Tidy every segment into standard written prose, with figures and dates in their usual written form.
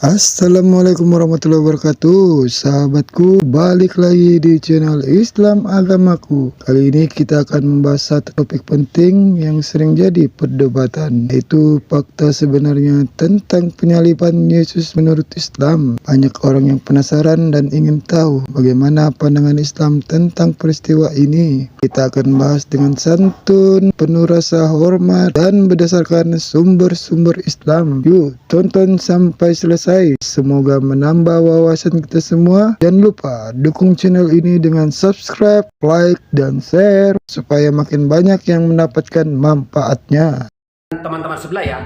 Assalamualaikum warahmatullahi wabarakatuh. Sahabatku, balik lagi di channel Islam Agamaku. Kali ini kita akan membahas satu topik penting yang sering jadi perdebatan, yaitu fakta sebenarnya tentang penyaliban Yesus menurut Islam. Banyak orang yang penasaran dan ingin tahu bagaimana pandangan Islam tentang peristiwa ini. Kita akan bahas dengan santun, penuh rasa hormat, dan berdasarkan sumber-sumber Islam. Yuk, tonton sampai selesai. Semoga menambah wawasan kita semua. Jangan lupa dukung channel ini dengan subscribe, like, dan share supaya makin banyak yang mendapatkan manfaatnya. Teman-teman sebelah ya,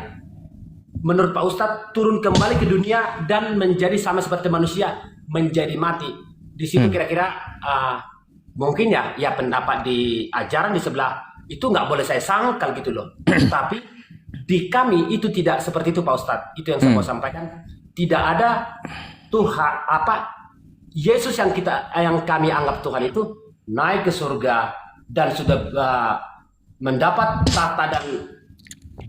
menurut Pak Ustadz turun kembali ke dunia dan menjadi sama seperti manusia, menjadi mati. Di situ kira-kira mungkin ya pendapat di ajaran di sebelah itu nggak boleh saya sangkal gitu loh. Tapi di kami itu tidak seperti itu Pak Ustadz. Itu yang saya mau sampaikan. Tidak ada Tuhan Yesus yang kami anggap Tuhan itu naik ke surga dan sudah mendapat tahta dan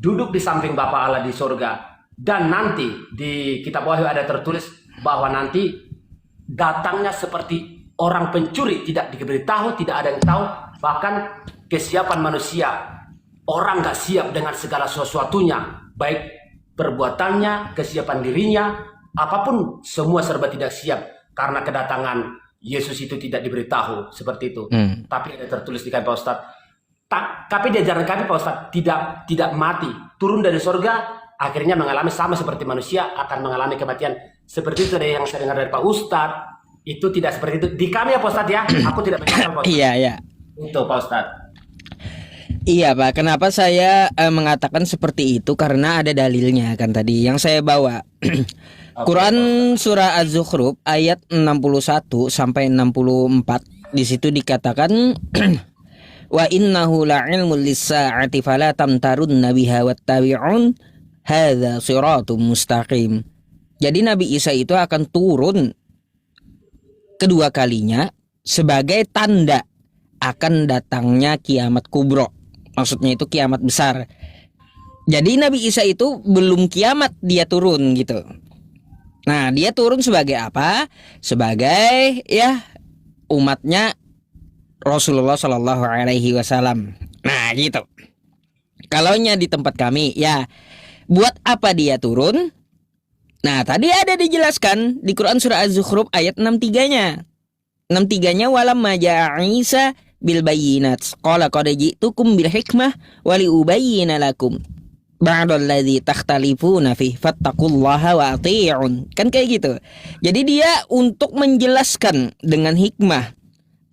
duduk di samping Bapa Allah di surga. Dan nanti di kitab Wahyu ada tertulis bahwa nanti datangnya seperti orang pencuri, tidak diberitahu, tidak ada yang tahu. Bahkan kesiapan manusia, orang gak siap dengan segala sesuatunya, baik perbuatannya, kesiapan dirinya, apapun semua serba tidak siap karena kedatangan Yesus itu tidak diberitahu seperti itu. Tapi ada tertulis di kami Pak Ustadz. Tapi di ajaran kami Pak Ustadz tidak mati, turun dari surga, akhirnya mengalami sama seperti manusia akan mengalami kematian. Seperti itu yang saya dengar dari Pak Ustadz. Itu tidak seperti itu di kami ya Pak Ustadz ya. Aku tidak menyangka Pak Ustadz. Iya. Untuk Pak Ustadz. Iya Pak, kenapa saya mengatakan seperti itu? Karena ada dalilnya kan tadi yang saya bawa. Quran surah Az-Zukhruf ayat 61 sampai 64. Di situ dikatakan wa innahu la'ilmul lis-sa'ati fala tamtarunna biha wattabi'un hadza shiratum mustaqim. Jadi Nabi Isa itu akan turun kedua kalinya sebagai tanda akan datangnya kiamat kubro. Maksudnya itu kiamat besar. Jadi Nabi Isa itu belum kiamat dia turun gitu. Nah, dia turun sebagai apa? Sebagai ya umatnya Rasulullah Shallallahu Alaihi Wasallam. Nah, gitu. Kalaunya di tempat kami, ya buat apa dia turun? Nah, tadi ada dijelaskan di Quran surah Az-Zukhruf ayat 63-nya. 63-nya walam maja'a Isa bil bayyinat qala qad ji'tukum bil hikmah wa li ubayyana lakum ba'dalladzi takhtalifuna fi fattaqullaha wa ati'un. Kan kayak gitu. Jadi dia untuk menjelaskan dengan hikmah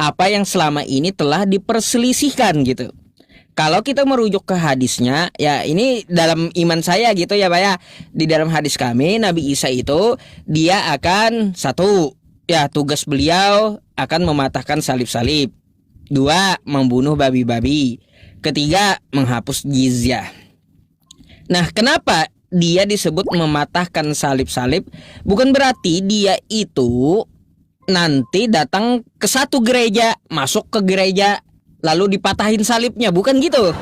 apa yang selama ini telah diperselisihkan gitu. Kalau kita merujuk ke hadisnya, ya ini dalam iman saya gitu ya Pak ya. Di dalam hadis kami Nabi Isa itu dia akan satu, ya tugas beliau akan mematahkan salib-salib. 2. Membunuh babi-babi. 3. Menghapus jizyah. Nah, kenapa dia disebut mematahkan salib-salib? Bukan berarti dia itu nanti datang ke satu gereja, masuk ke gereja, lalu dipatahin salibnya. Bukan gitu.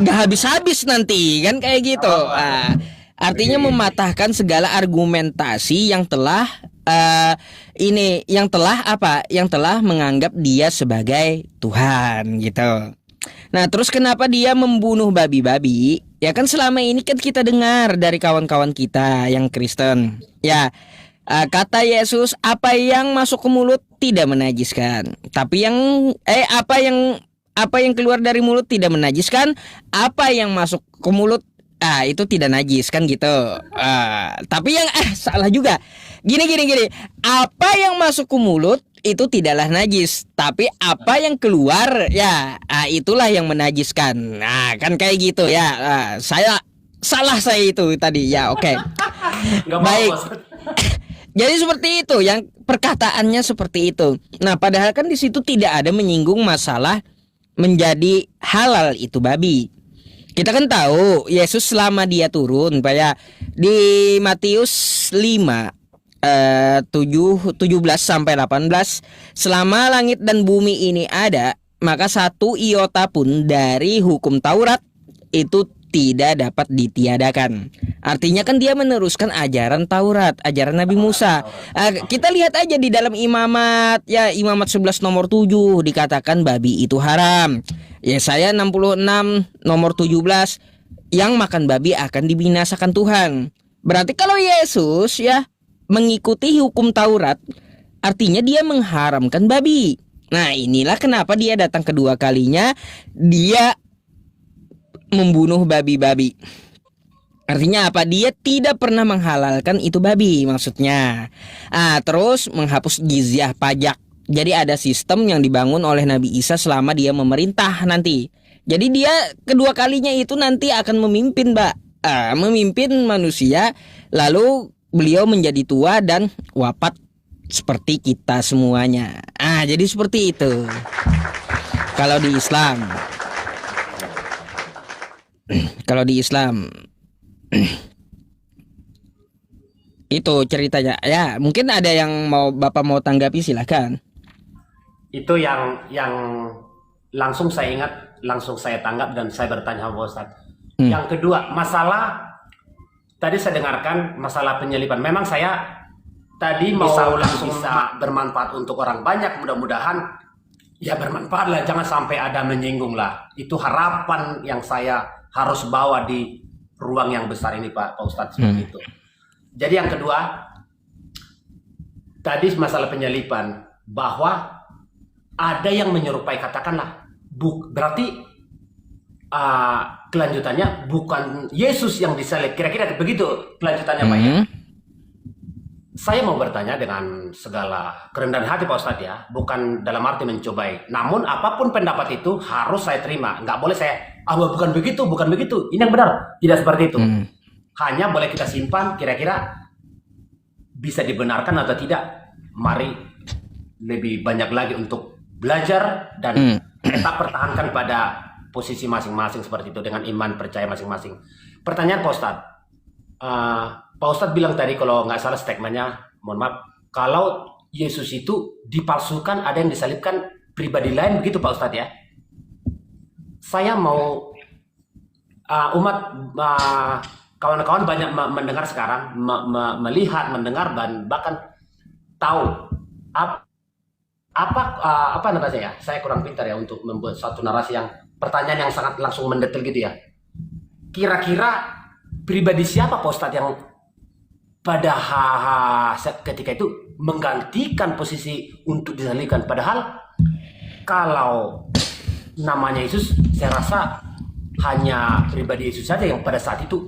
Gak habis-habis nanti, kan kayak gitu. Artinya mematahkan segala argumentasi yang telah yang telah menganggap dia sebagai Tuhan gitu. Nah, terus kenapa dia membunuh babi-babi? Ya kan selama ini kan kita dengar dari kawan-kawan kita yang Kristen. Ya, kata Yesus, apa yang masuk ke mulut tidak menajiskan. Tapi apa yang keluar dari mulut tidak menajiskan. Apa yang masuk ke mulut itu tidak najis kan gitu. Tapi yang salah juga. Gini. Apa yang masuk ke mulut itu tidaklah najis, tapi apa yang keluar ya itulah yang menajiskan. Nah, kan kayak gitu ya. Saya itu tadi ya. Oke. Baik. Jadi seperti itu yang perkataannya seperti itu. Nah, padahal kan di situ tidak ada menyinggung masalah menjadi halal itu babi. Kita kan tahu Yesus selama dia turun Pak ya, di Matius 5 17 sampai 18, selama langit dan bumi ini ada, maka satu iota pun dari hukum Taurat itu tidak dapat ditiadakan. Artinya kan dia meneruskan ajaran Taurat, ajaran Nabi Musa. Kita lihat aja di dalam imamat, ya imamat 11 nomor 7 dikatakan babi itu haram. Yesaya 66 nomor 17, yang makan babi akan dibinasakan Tuhan. Berarti kalau Yesus ya mengikuti hukum Taurat, artinya dia mengharamkan babi. Nah, inilah kenapa dia datang kedua kalinya, dia membunuh babi-babi. Artinya apa? Dia tidak pernah menghalalkan itu babi maksudnya. Terus menghapus jizyah pajak. Jadi ada sistem yang dibangun oleh Nabi Isa selama dia memerintah nanti. Jadi dia kedua kalinya itu nanti akan memimpin, Mbak. Memimpin manusia, lalu beliau menjadi tua dan wafat seperti kita semuanya. Jadi seperti itu kalau di Islam. Kalau di Islam itu ceritanya. Ya, mungkin ada yang Bapak mau tanggapi, silahkan. Itu yang langsung saya ingat, langsung saya tanggap dan saya bertanya sama Ustaz. Yang kedua, masalah tadi saya dengarkan masalah penyelipan. Memang saya tadi mau langsung bisa bermanfaat untuk orang banyak, mudah-mudahan ya bermanfaat lah, jangan sampai ada menyinggung lah. Itu harapan yang saya harus bawa di ruang yang besar ini Pak Ustadz seperti itu. Jadi yang kedua, tadi masalah penyelipan, bahwa ada yang menyerupai, katakanlah berarti kelanjutannya bukan Yesus yang disalib, kira-kira begitu kelanjutannya Pak ya. Saya mau bertanya dengan segala kerendahan hati Pak Ustadz ya, bukan dalam arti mencobai. Namun apapun pendapat itu harus saya terima. Nggak boleh saya, bukan begitu, bukan begitu. Ini yang benar. Tidak seperti itu. Hanya boleh kita simpan, kira-kira bisa dibenarkan atau tidak. Mari lebih banyak lagi untuk belajar dan tetap pertahankan pada posisi masing-masing seperti itu, dengan iman percaya masing-masing. Pertanyaan Pak Ustadz. Pak Ustadz bilang tadi, kalau nggak salah statementnya, mohon maaf, kalau Yesus itu dipalsukan, ada yang disalibkan pribadi lain, begitu Pak Ustadz ya. Saya mau umat, kawan-kawan banyak mendengar sekarang, melihat, mendengar, dan bahkan tahu apa namanya ya. Saya kurang pintar ya untuk membuat satu narasi yang pertanyaan yang sangat langsung mendetail gitu ya. Kira-kira pribadi siapa Pak Ustadz yang pada ketika itu menggantikan posisi untuk disalibkan? Padahal kalau namanya Yesus, saya rasa hanya pribadi Yesus saja yang pada saat itu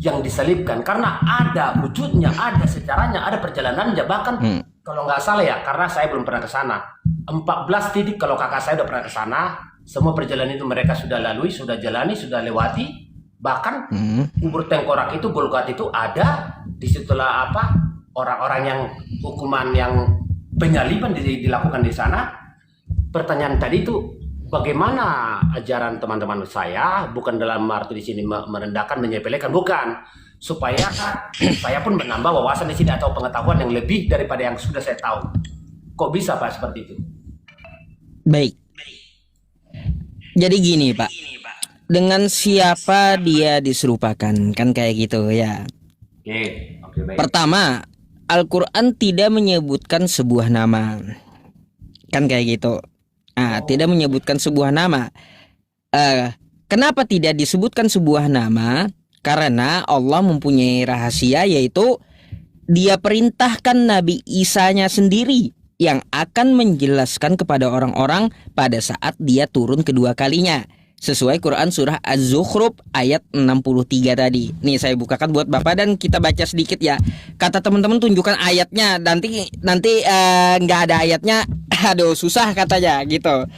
yang disalibkan, karena ada wujudnya, ada sejarahnya, ada perjalanannya. Bahkan kalau nggak salah ya, karena saya belum pernah ke sana, 14 titik kalau kakak saya udah pernah ke sana, semua perjalanan itu mereka sudah lalui, sudah jalani, sudah lewati. Bahkan kubur tengkorak itu, Golgota itu ada. Disitulah orang-orang yang hukuman yang penyaliban dilakukan di sana. Pertanyaan tadi itu, bagaimana ajaran teman-teman saya, bukan dalam arti di sini merendahkan, menyepelekan, bukan, supaya saya pun menambah wawasan di sini atau pengetahuan yang lebih daripada yang sudah saya tahu. Kok bisa Pak seperti itu? Baik. Jadi gini Pak, dengan siapa dia diserupakan, kan kayak gitu ya. Oke, baik. Pertama, Al-Quran tidak menyebutkan sebuah nama, kan kayak gitu. Tidak menyebutkan sebuah nama. Kenapa tidak disebutkan sebuah nama? Karena Allah mempunyai rahasia, yaitu Dia perintahkan Nabi Isa-nya sendiri yang akan menjelaskan kepada orang-orang pada saat Dia turun kedua kalinya. Sesuai Quran surah Az-Zukhruf ayat 63 tadi. Nih saya bukakan buat Bapak dan kita baca sedikit ya. Kata teman-teman tunjukkan ayatnya. Nanti nggak ada ayatnya, aduh susah katanya gitu.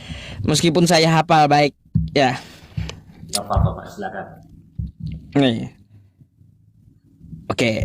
Meskipun saya hafal baik ya. Nggak apa-apa Pak, silakan. Nih. Oke.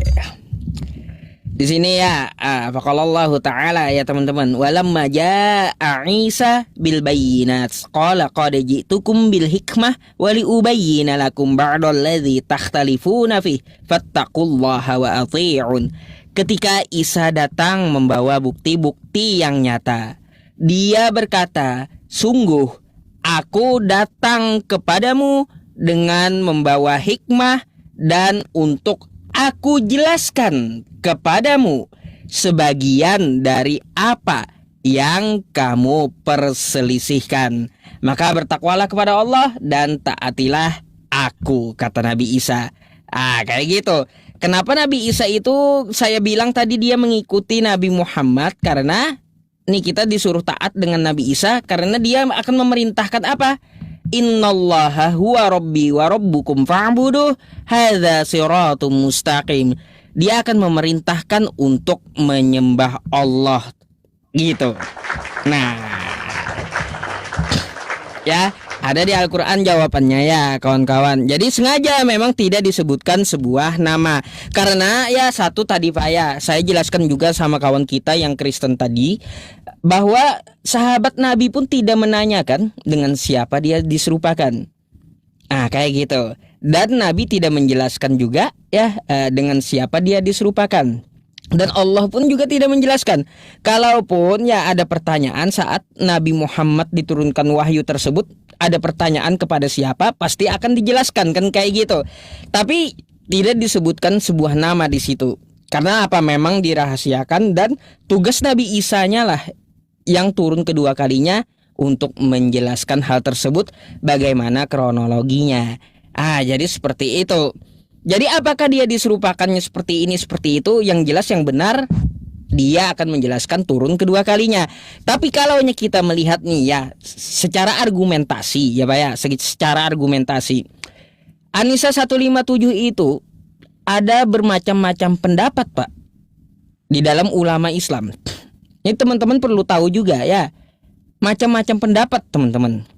Di sini ya, faqalallahu ta'ala ya teman-teman, walamma jaa Isa bil bayyinat qala qad ji'tukum bil hikmah wa li ubayyina lakum ba'dal ladzi takhtalifuna fi fattaqullaha wa athi'un. Ketika Isa datang membawa bukti-bukti yang nyata, Dia berkata, sungguh aku datang kepadamu dengan membawa hikmah dan untuk aku jelaskan kepadamu sebagian dari apa yang kamu perselisihkan. Maka bertakwalah kepada Allah dan taatilah aku, kata Nabi Isa. Kayak gitu. Kenapa Nabi Isa itu saya bilang tadi dia mengikuti Nabi Muhammad? Karena nih kita disuruh taat dengan Nabi Isa karena dia akan memerintahkan apa? Innallaha huwa rabbi wa rabbukum fa'buduh hadza siratum mustaqim. Dia akan memerintahkan untuk menyembah Allah gitu. Nah, ya ada di Al-Quran jawabannya ya kawan-kawan. Jadi sengaja memang tidak disebutkan sebuah nama. Karena ya satu tadi Pak ya, saya jelaskan juga sama kawan kita yang Kristen tadi, bahwa sahabat Nabi pun tidak menanyakan dengan siapa dia diserupakan. Kayak gitu. Dan Nabi tidak menjelaskan juga ya dengan siapa dia diserupakan. Dan Allah pun juga tidak menjelaskan. Kalaupun ya ada pertanyaan saat Nabi Muhammad diturunkan wahyu tersebut, ada pertanyaan kepada siapa, pasti akan dijelaskan kan kayak gitu. Tapi tidak disebutkan sebuah nama di situ. Karena apa? Memang dirahasiakan dan tugas Nabi Isa-nya lah yang turun kedua kalinya untuk menjelaskan hal tersebut bagaimana kronologinya. Jadi seperti itu. Jadi apakah dia diserupakannya seperti ini, seperti itu? Yang jelas yang benar dia akan menjelaskan turun kedua kalinya. Tapi kalau kita melihat nih ya secara argumentasi ya Pak ya, secara argumentasi An-Nisa 157 itu ada bermacam-macam pendapat Pak di dalam ulama Islam. Ini teman-teman perlu tahu juga ya, macam-macam pendapat teman-teman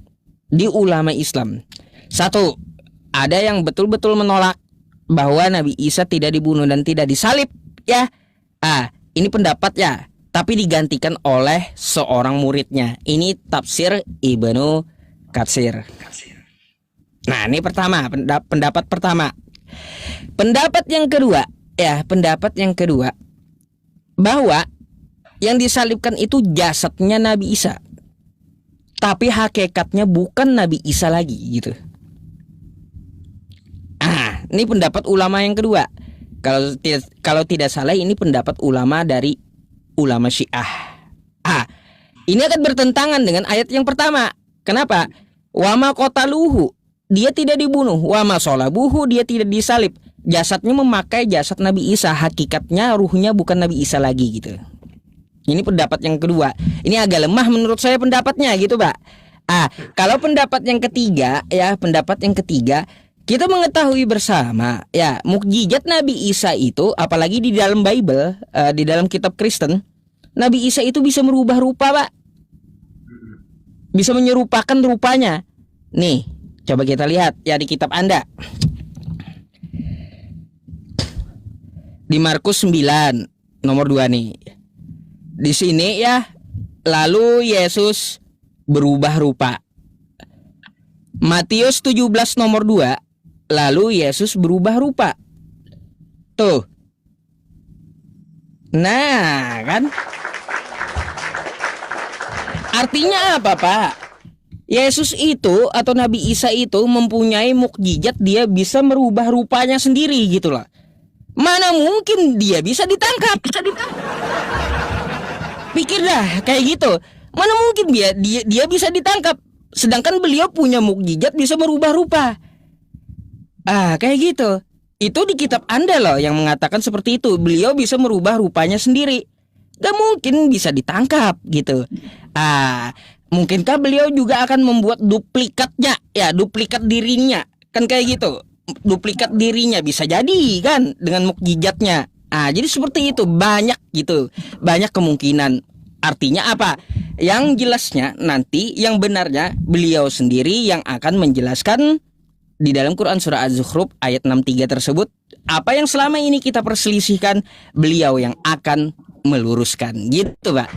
di ulama Islam. Satu, ada yang betul-betul menolak bahwa Nabi Isa tidak dibunuh dan tidak disalib ya. Ini pendapat ya, tapi digantikan oleh seorang muridnya. Ini tafsir Ibnu Katsir. Nah, ini pertama, pendapat pertama. Pendapat yang kedua ya, pendapat yang kedua bahwa yang disalibkan itu jasadnya Nabi Isa, tapi hakikatnya bukan Nabi Isa lagi gitu. Ini pendapat ulama yang kedua. Kalau tidak salah ini pendapat ulama dari ulama Syiah. Ini akan bertentangan dengan ayat yang pertama. Kenapa? Wa ma qataluhu, dia tidak dibunuh. Wa ma sholabuhu, dia tidak disalib. Jasadnya memakai jasad Nabi Isa, hakikatnya ruhnya bukan Nabi Isa lagi gitu. Ini pendapat yang kedua. Ini agak lemah menurut saya pendapatnya gitu Pak. Kalau pendapat yang ketiga ya, pendapat yang ketiga, kita mengetahui bersama ya, mukjizat Nabi Isa itu, apalagi di dalam Bible, di dalam kitab Kristen, Nabi Isa itu bisa merubah rupa Pak, bisa menyerupakan rupanya. Nih, coba kita lihat ya di kitab Anda, di Markus 9 nomor 2 nih. Di sini ya, lalu Yesus berubah rupa. Matius 17 nomor 2, lalu Yesus berubah rupa. Tuh. Nah, kan? Artinya apa, Pak? Yesus itu atau Nabi Isa itu mempunyai mukjizat, dia bisa merubah rupanya sendiri gitu loh. Mana mungkin dia bisa ditangkap? Pikir dah kayak gitu. Mana mungkin dia bisa ditangkap, sedangkan beliau punya mukjizat bisa merubah rupa. Kayak gitu. Itu di kitab Anda loh yang mengatakan seperti itu. Beliau bisa merubah rupanya sendiri. Gak mungkin bisa ditangkap gitu. Mungkinkah beliau juga akan membuat duplikatnya, ya duplikat dirinya, kan kayak gitu. Duplikat dirinya bisa jadi kan dengan mukjizatnya. Jadi seperti itu, banyak gitu, banyak kemungkinan. Artinya apa? Yang jelasnya nanti yang benarnya beliau sendiri yang akan menjelaskan di dalam Quran surah Az-Zukhruf ayat 63 tersebut. Apa yang selama ini kita perselisihkan, beliau yang akan meluruskan gitu Pak.